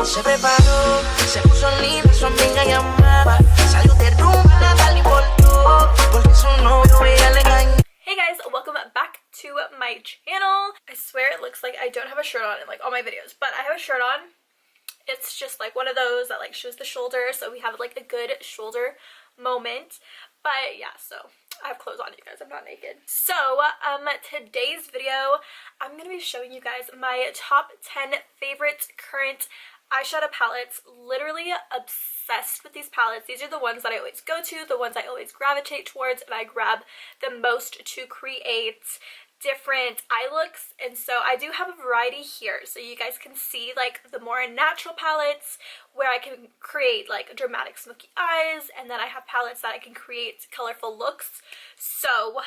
Se preparó, se puso linda, su amiga llamaba. Salió de rumba, nada le importó, porque su novio ella le engañó. Hey guys, welcome back to my channel. I swear it looks like I don't have a shirt on in like all my videos, but I have a shirt on. It's just like one of those that like shows the shoulder, so we have like a good shoulder moment. But yeah, so I have clothes on, you guys. I'm not naked. So today's video, I'm gonna be showing you guys my top 10 favorite current eyeshadow palettes. Literally obsessed with these palettes. These are the ones that I always go to, the ones I always gravitate towards, and I grab the most to create different eye looks. And so I do have a variety here, so you guys can see like the more natural palettes where I can create like dramatic smoky eyes, and then I have palettes that I can create colorful looks. So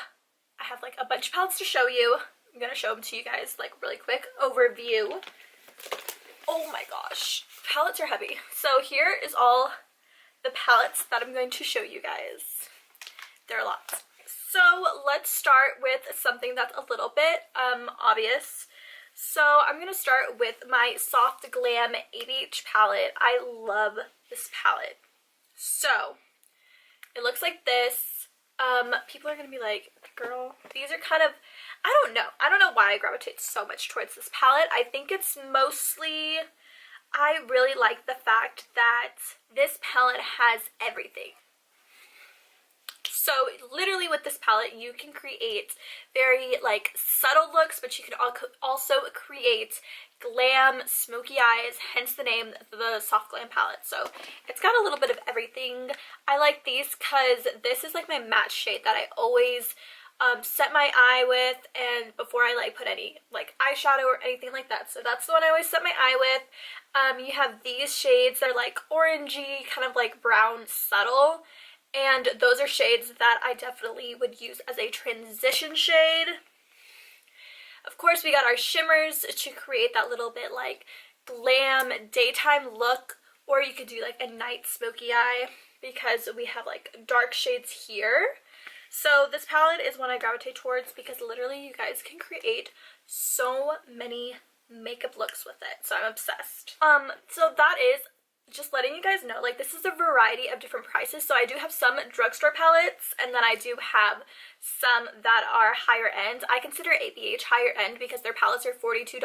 I have like a bunch of palettes to show you. I'm gonna show them to you guys like really quick overview. Oh my gosh, palettes are heavy. So here is all the palettes that I'm going to show you guys. There are lots. So let's start with something that's a little bit obvious. So I'm going to start with my Soft Glam ABH palette. I love this palette. So it looks like this. People are going to be like, girl, these are kind of, I don't know why I gravitate so much towards this palette. I think it's mostly, I really like the fact that this palette has everything. So literally with this palette you can create very like subtle looks, but you can also create glam smoky eyes, hence the name, the Soft Glam palette. So it's got a little bit of everything. I like these because this is like my matte shade that I always set my eye with, and before I like put any like eyeshadow or anything like that. So that's the one I always set my eye with. You have these shades, they're like orangey, kind of like brown subtle. And those are shades that I definitely would use as a transition shade. Of course, we got our shimmers to create that little bit like glam daytime look, or you could do like a night smoky eye because we have like dark shades here. So this palette is one I gravitate towards because literally you guys can create so many makeup looks with it. So I'm obsessed. So that is just letting you guys know, like this is a variety of different prices. So I do have some drugstore palettes, and then I do have some that are higher end. I consider ABH higher end because their palettes are $42.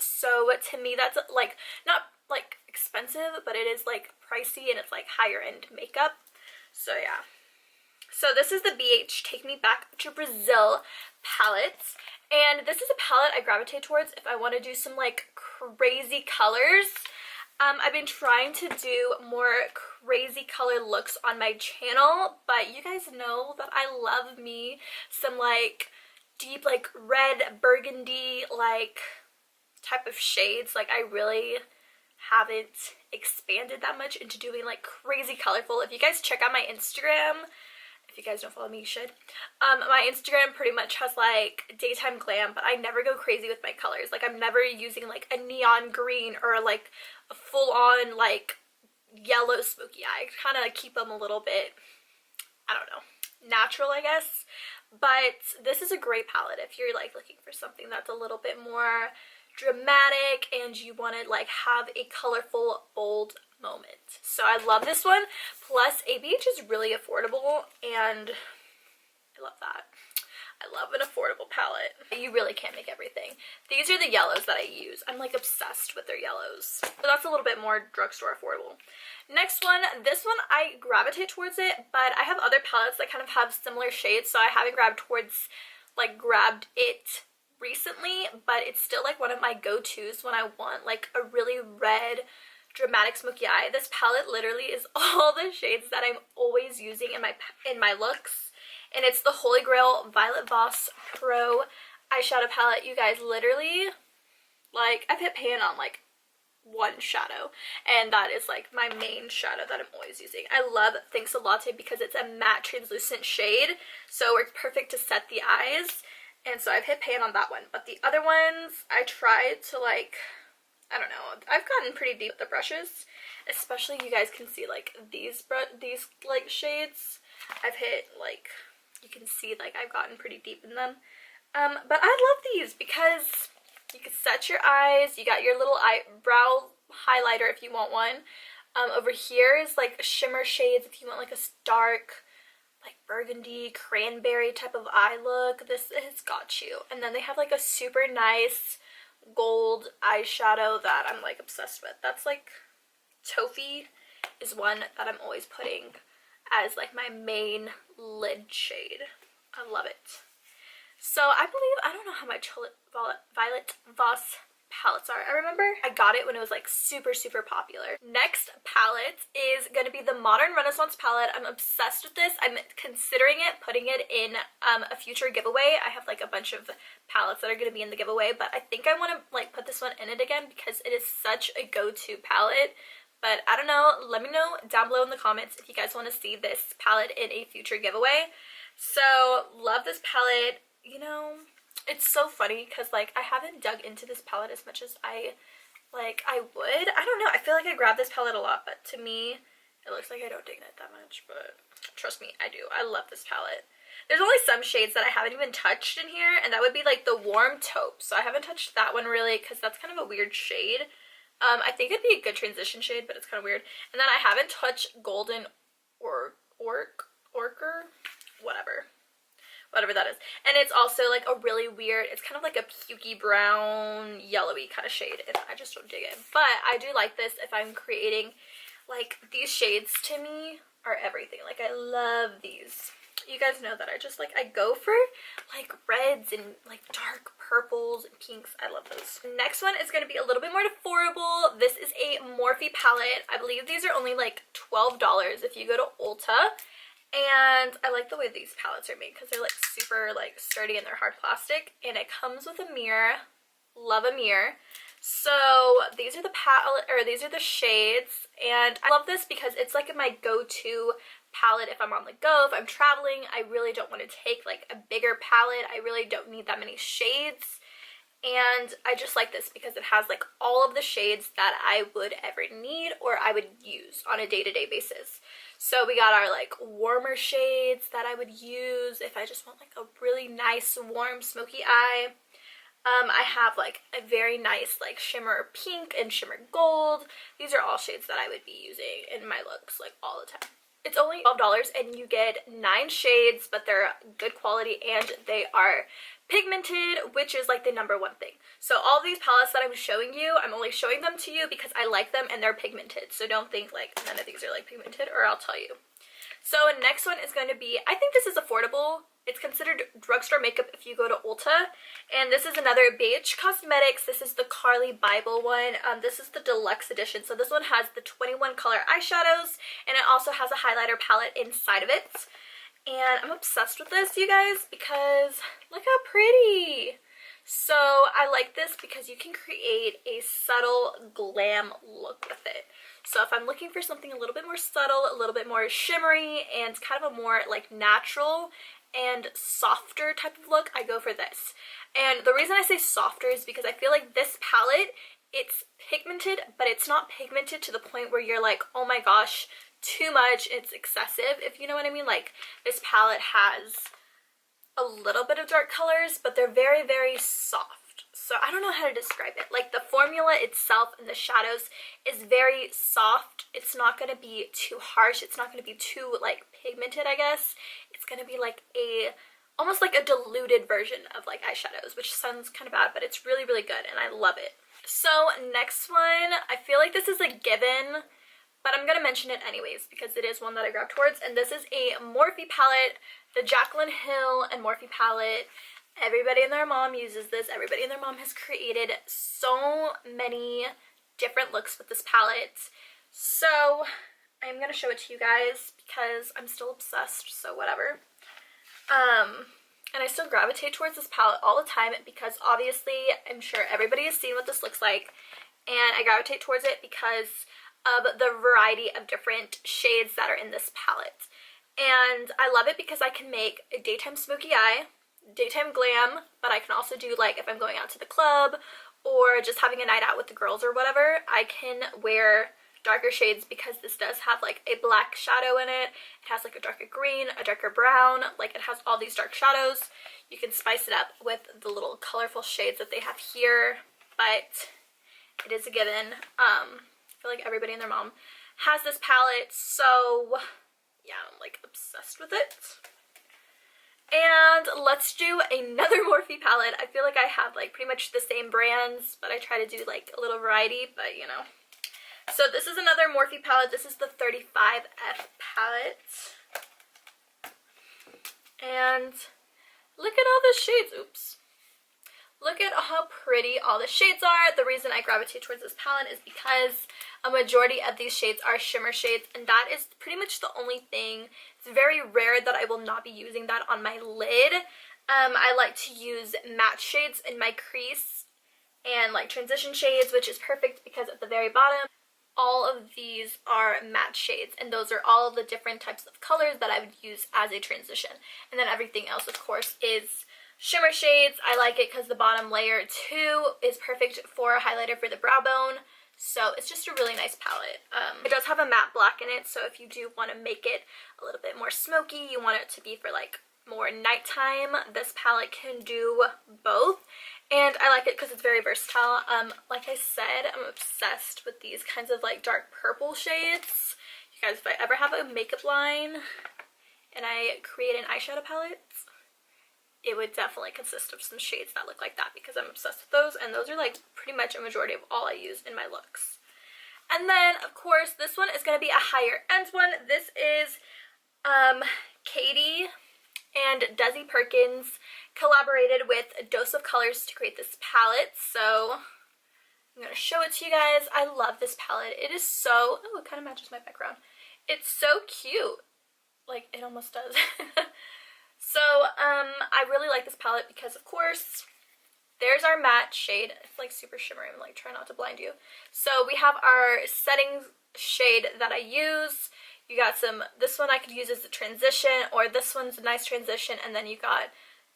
So to me that's like not like expensive, but it is like pricey, and it's like higher end makeup. So yeah. So this is the BH Take Me Back to Brazil palette, and this is a palette I gravitate towards if I want to do some like crazy colors. I've been trying to do more crazy color looks on my channel, but you guys know that I love me some like deep like red burgundy like type of shades. Like I really haven't expanded that much into doing like crazy colorful. If you guys check out my Instagram, if you guys don't follow me, you should. My Instagram pretty much has like daytime glam, but I never go crazy with my colors. Like I'm never using like a neon green or like a full-on like yellow smoky eye. I kind of keep them a little bit, I don't know, natural I guess. But this is a great palette if you're like looking for something that's a little bit more dramatic and you want to like have a colorful, bold moment. So I love this one. Plus ABH is really affordable, and I love that. I love an affordable palette. You really can't make everything. These are the yellows that I use. I'm like obsessed with their yellows. But that's a little bit more drugstore affordable. Next one, this one I gravitate towards it, but I have other palettes that kind of have similar shades, so I haven't grabbed it recently, but it's still like one of my go-tos when I want like a really red dramatic smoky eye. This palette literally is all the shades that I'm always using in my looks, and it's the Holy Grail Violet Voss Pro eyeshadow palette. You guys, literally, like I've hit pan on like one shadow, and that is like my main shadow that I'm always using. I love Thanks a Latte because it's a matte translucent shade, so it's perfect to set the eyes, and so I've hit pan on that one. But the other ones I tried to like, I don't know, I've gotten pretty deep with the brushes, especially you guys can see like these like shades. I've hit like, you can see like I've gotten pretty deep in them. But I love these because you can set your eyes, you got your little eyebrow highlighter if you want one. Over here is like shimmer shades if you want like a dark, like burgundy, cranberry type of eye look. This has got you. And then they have like a super nice gold eyeshadow that I'm like obsessed with. That's like Toffee is one that I'm always putting as like my main lid shade. I love it. So I believe, I don't know how much Violet Voss palettes are. I remember I got it when it was like super popular. Next palette is going to be the Modern Renaissance palette. I'm obsessed with this. I'm considering putting it in a future giveaway. I have like a bunch of palettes that are going to be in the giveaway, but I think I want to like put this one in it again because it is such a go-to palette. But I don't know, let me know down below in the comments if you guys want to see this palette in a future giveaway. So love this palette. You know, it's so funny because like I haven't dug into this palette as much as I would. I don't know, I feel like I grab this palette a lot, but to me it looks like I don't dig in it that much, but trust me, I do. I love this palette. There's only some shades that I haven't even touched in here, and that would be like the Warm Taupe. So I haven't touched that one really because that's kind of a weird shade. I think it'd be a good transition shade, but it's kind of weird. And then I haven't touched Golden Orchard, whatever that is. And it's also like a really weird, it's kind of like a pukey brown yellowy kind of shade, and I just don't dig it. But I do like this if I'm creating, like these shades to me are everything. Like I love these. You guys know that I go for like reds and like dark purples and pinks. I love those. Next one is going to be a little bit more affordable. This is a Morphe palette. I believe these are only like $12 if you go to Ulta. And I like the way these palettes are made because they're like super like sturdy and they're hard plastic. And it comes with a mirror. Love a mirror. So these are the palette, or these are the shades. And I love this because it's like my go-to palette if I'm on the go, if I'm traveling. I really don't want to take like a bigger palette. I really don't need that many shades. And I just like this because it has like all of the shades that I would ever need or I would use on a day-to-day basis. So we got our like warmer shades that I would use if I just want like a really nice warm smoky eye. I have like a very nice like shimmer pink and shimmer gold. These are all shades that I would be using in my looks like all the time. It's only $12 and you get 9 shades, but they're good quality and they are pigmented, which is like the #1 thing. So all these palettes that I'm showing you, I'm only showing them to you because I like them and they're pigmented. So don't think like none of these are like pigmented, or I'll tell you. So next one is going to be, I think this is affordable. It's considered drugstore makeup if you go to Ulta. And this is another BH Cosmetics. This is the Carly Bible one. This is the deluxe edition. So this one has the 21 color eyeshadows, and it also has a highlighter palette inside of it. And I'm obsessed with this, you guys, because look how pretty. So I like this because you can create a subtle glam look with it. So if I'm looking for something a little bit more subtle, a little bit more shimmery, and kind of a more like natural and softer type of look, I go for this. And the reason I say softer is because I feel like this palette, it's pigmented, but it's not pigmented to the point where you're like, oh my gosh, too much, it's excessive, if you know what I mean. Like this palette has a little bit of dark colors, but they're very soft. So I don't know how to describe it. Like the formula itself and the shadows is very soft. It's not going to be too harsh. It's not going to be too like pigmented, I guess. It's going to be like almost like a diluted version of like eyeshadows, which sounds kind of bad, but it's really good and I love it. So next one, I feel like this is a given, but I'm going to mention it anyways because it is one that I grabbed towards, and this is a Morphe palette, the Jaclyn Hill and Morphe palette. Everybody and their mom uses this. Everybody and their mom has created so many different looks with this palette. So I'm going to show it to you guys because I'm still obsessed, so whatever. And I still gravitate towards this palette all the time because obviously I'm sure everybody has seen what this looks like, and I gravitate towards it because of the variety of different shades that are in this palette. And I love it because I can make a daytime smoky eye, daytime glam, but I can also do like if I'm going out to the club or just having a night out with the girls or whatever, I can wear darker shades because this does have like a black shadow in it. It has like a darker green, a darker brown, like it has all these dark shadows. You can spice it up with the little colorful shades that they have here, but It is a given. I feel like everybody and their mom has this palette, so yeah, I'm like obsessed with it. And let's do another Morphe palette. I feel like I have like pretty much the same brands, but I try to do like a little variety, but you know. So this is another Morphe palette. This is the 35F palette. And look at all the shades. Oops. Look at how pretty all the shades are. The reason I gravitate towards this palette is because a majority of these shades are shimmer shades, and that is pretty much the only thing. It's very rare that I will not be using that on my lid. I like to use matte shades in my crease and like transition shades, which is perfect because at the very bottom, all of these are matte shades, and those are all of the different types of colors that I would use as a transition. And then everything else, of course, is shimmer shades. I like it because the bottom layer too is perfect for a highlighter for the brow bone. So it's just a really nice palette. It does have a matte black in it, so if you do want to make it a little bit more smoky, you want it to be for like more nighttime, this palette can do both. And I like it because it's very versatile. Like I said, I'm obsessed with these kinds of like dark purple shades. You guys, if I ever have a makeup line and I create an eyeshadow palette, it would definitely consist of some shades that look like that because I'm obsessed with those, and those are like pretty much a majority of all I use in my looks. And then, of course, this one is going to be a higher end one. This is Katie and Desi Perkins collaborated with A Dose of Colors to create this palette. So I'm going to show it to you guys. I love this palette. It is so, oh, it kind of matches my background. It's so cute. Like, it almost does. So, I really like this palette because, of course, there's our matte shade. It's like super shimmery. I'm like trying not to blind you. So we have our setting shade that I use. You got some, this one I could use as a transition, or this one's a nice transition, and then you got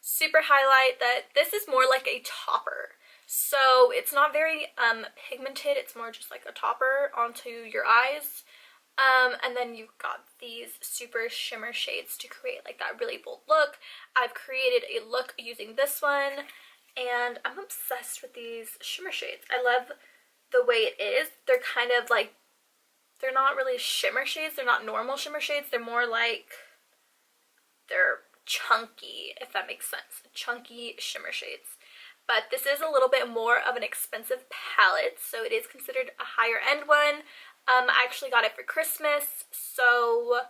super highlight. That this is more like a topper. So it's not very pigmented. It's more just like a topper onto your eyes. And then you've got these super shimmer shades to create like that really bold look. I've created a look using this one, and I'm obsessed with these shimmer shades. I love the way it is. They're kind of like, they're not really shimmer shades. They're not normal shimmer shades. They're more like, they're chunky, if that makes sense. Chunky shimmer shades. But this is a little bit more of an expensive palette, so it is considered a higher end one. I actually got it for Christmas, so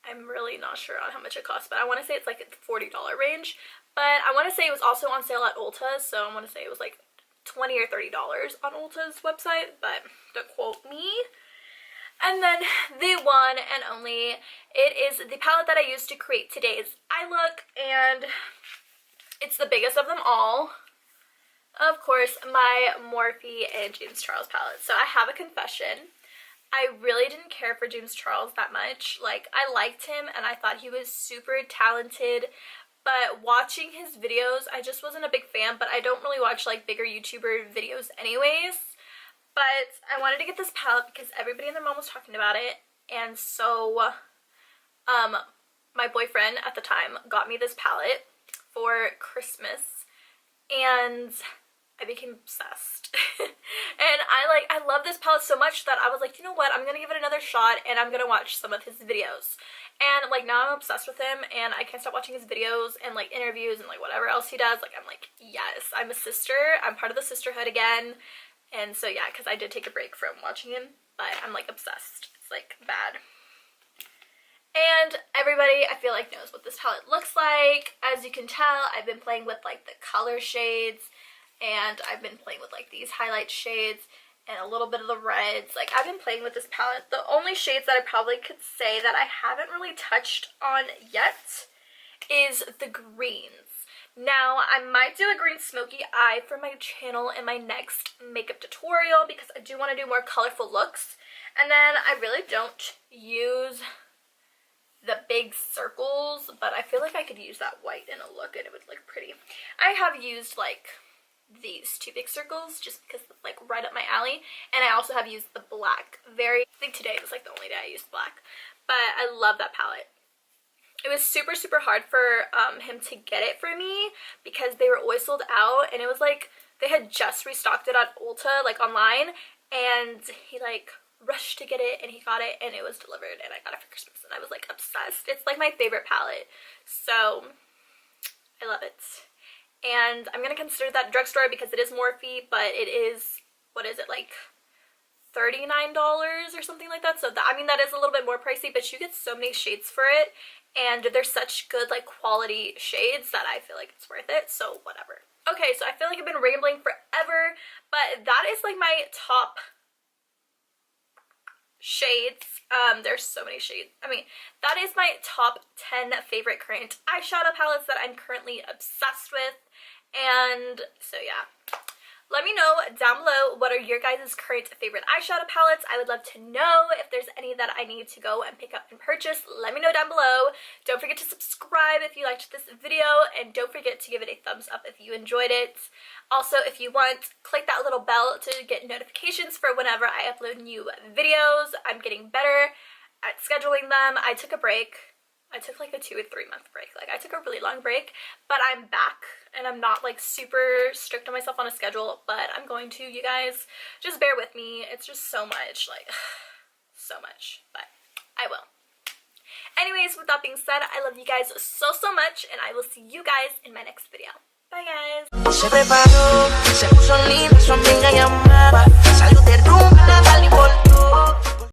I'm really not sure on how much it costs, but I want to say it's like a $40 range. But I want to say it was also on sale at Ulta, so I want to say it was like $20 or $30 on Ulta's website, but don't quote me. And then the one and only, it is the palette that I used to create today's eye look, and it's the biggest of them all. Of course, my Morphe and James Charles palette. So I have a confession. I really didn't care for James Charles that much. Like, I liked him and I thought he was super talented, but watching his videos, I just wasn't a big fan. But I don't really watch like bigger YouTuber videos anyways. But I wanted to get this palette because everybody and their mom was talking about it, and so my boyfriend at the time got me this palette for Christmas, and I became obsessed. And I love this palette so much that I was like, you know what, I'm gonna give it another shot and I'm gonna watch some of his videos. And like now I'm obsessed with him and I can't stop watching his videos and like interviews and like whatever else he does. Like I'm like, yes, I'm a sister, I'm part of the sisterhood again. And so yeah, because I did take a break from watching him, but I'm like obsessed. It's like bad. And everybody, I feel like, knows what this palette looks like. As you can tell, I've been playing with like the color shades, and I've been playing with like these highlight shades and a little bit of the reds. Like, I've been playing with this palette. The only shades that I probably could say that I haven't really touched on yet is the greens. Now, I might do a green smoky eye for my channel in my next makeup tutorial because I do want to do more colorful looks. And then I really don't use the big circles, but I feel like I could use that white in a look and it would look pretty. I have used like these two big circles just because it's like right up my alley, and I also have used the black. I think today was like the only day I used black, but I love that palette. It was super, super hard for him to get it for me because they were always sold out, and it was like they had just restocked it on Ulta, like online, and he like rushed to get it, and he got it, and it was delivered, and I got it for Christmas, and I was like obsessed. It's like my favorite palette, so I love it. And I'm gonna consider that drugstore because it is Morphe, but it is, what is it, like $39 or something like that. So that, I mean, that is a little bit more pricey, but you get so many shades for it, and they're such good like quality shades that I feel like it's worth it, so whatever. Okay, so I feel like I've been rambling forever, but that is like my top shades. There's so many shades. I mean, that is my top 10 favorite current eyeshadow palettes that I'm currently obsessed with. And so yeah, let me know down below what are your guys' current favorite eyeshadow palettes. I would love to know if there's any that I need to go and pick up and purchase. Let me know down below. Don't forget to subscribe if you liked this video, and don't forget to give it a thumbs up if you enjoyed it. Also, if you want, click that little bell to get notifications for whenever I upload new videos. I'm getting better at scheduling them. I took a break. I took like a 2 or 3 month break. Like, I took a really long break, but I'm back, and I'm not like super strict on myself on a schedule, but I'm going to, you guys. Just bear with me. It's just so much, like, so much, but I will. Anyways, with that being said, I love you guys so much, and I will see you guys in my next video. Bye, guys. Se preparó, se puso linda, su amiga llamaba, salió de rumba.